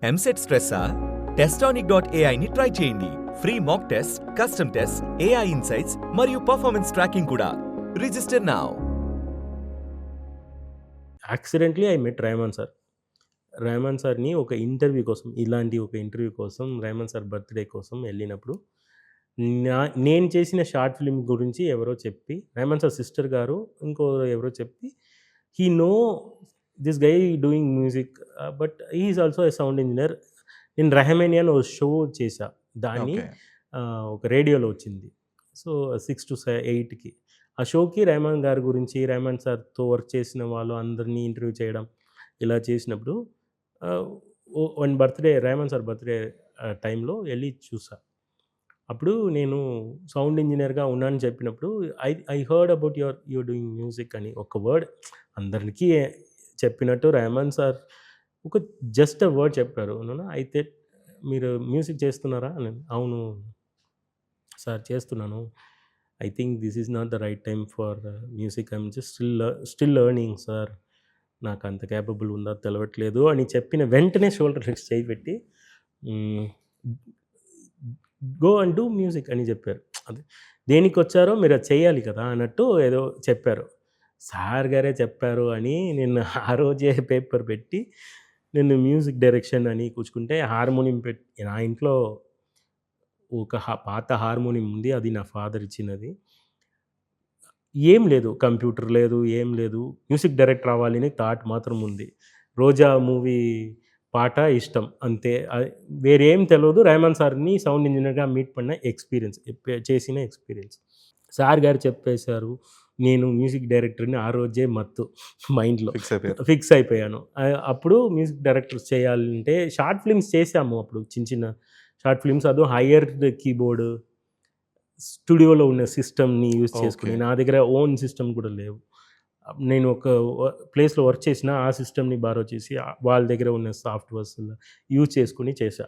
ఎంసెట్ స్ట్రెస్సా? టెస్టానిక్.ai ని ట్రై చేయండి. Free mock test, custom test, AI insights మరియు పర్ఫార్మెన్స్ ట్రాకింగ్ కూడా. Register now. Accidentally I met Rahman sir. Rahman సార్‌ని ఒక ఇంటర్వ్యూ కోసం, ఇలాంటి ఒక ఇంటర్వ్యూ కోసం రెహమాన్ సార్ బర్త్‌డే కోసం ఎళ్ళినప్పుడు, నేను చేసిన షార్ట్ ఫిల్మ్ గురించి ఎవరో చెప్పి, రెహమాన్ సార్ సిస్టర్ గారు ఇంకో ఎవరో చెప్పి, he no this guy doing music but he is also a sound engineer. నేను 'రెహమానియా' అని ఓ షో చేశా. దాన్ని ఓకే. ఒక రేడియోలో వచ్చింది. సో 6-8కి. ఆ షోకి రెహమాన్ గారి గురించి, రెహమాన్ సార్‌తో వర్క్ చేసిన వాళ్ళు అందరినీ ఇంటర్వ్యూ చేయడం, ఇలా చేసినప్పుడు one birthday, Rahman sir birthday టైంలో ఎళ్లి చూసా. అప్పుడు నేను సౌండ్ ఇంజినీర్‌గా ఉన్నానని చెప్పినప్పుడు I heard about your doing music అని ఒక వర్డ్ అందరికీ చెప్పినట్టు రెహమాన్ సార్ ఒక జస్ట్ ఎ వర్డ్ చెప్పారు. అయితే మీరు మ్యూజిక్ చేస్తున్నారా అని. అవును సార్ చేస్తున్నాను. I think this is not the right time for music. I'm just still learning sir. నాకు అంత కేపబుల్ ఉందా తెలవట్లేదు అని చెప్పిన వెంటనే షోల్డర్ చేయి పెట్టి గో అండ్ డూ మ్యూజిక్ అని చెప్పారు. అదే దేనికొచ్చారో మీరు అది చేయాలి కదా అన్నట్టు ఏదో చెప్పారు. సార్ గారే చెప్పారు అని నేను ఆ రోజే పేపర్ పెట్టి నేను మ్యూజిక్ డైరెక్షన్ అని కూర్చుకుంటే హార్మోనియం నా ఇంట్లో ఒక పాత హార్మోనియం ఉంది. అది నా ఫాదర్ ఇచ్చినది. ఏం లేదు. కంప్యూటర్ లేదు, ఏం లేదు. మ్యూజిక్ డైరెక్టర్ అవ్వాలని థాట్ మాత్రం ఉంది. 'రోజా' మూవీ పాట ఇష్టం అంతే. వేరేం తెలవదు. రెహమాన్ సార్‌ని సౌండ్ ఇంజినీర్‌గా మీట్ పడిన ఎక్స్‌పీరియన్స్. చేసిన ఎక్స్‌పీరియన్స్. సార్ గారు చెప్పేశారు. నేను మ్యూజిక్ డైరెక్టర్‌ని ఆ రోజే మత్తు మైండ్‌లో ఫిక్స్ అయిపోయాను. అప్పుడు మ్యూజిక్ డైరెక్టర్ చేయాలంటే షార్ట్ ఫిల్మ్స్ చేశాము అప్పుడు చిన్న చిన్న షార్ట్ ఫిల్మ్స్. అదో హైయర్డ్ కీబోర్డ్, స్టూడియోలో ఉన్న సిస్టమ్‌ని యూజ్ చేసుకొని, ఓకే. నా దగ్గర ఓన్ సిస్టమ్ కూడా లేవు. నేను ఒక ప్లేస్‌లో వర్క్ చేసిన ఆ సిస్టమ్‌ని బారో చేసి వాళ్ళ దగ్గర ఉన్న సాఫ్ట్‌వేర్స్ యూజ్ చేసుకొని చేశా.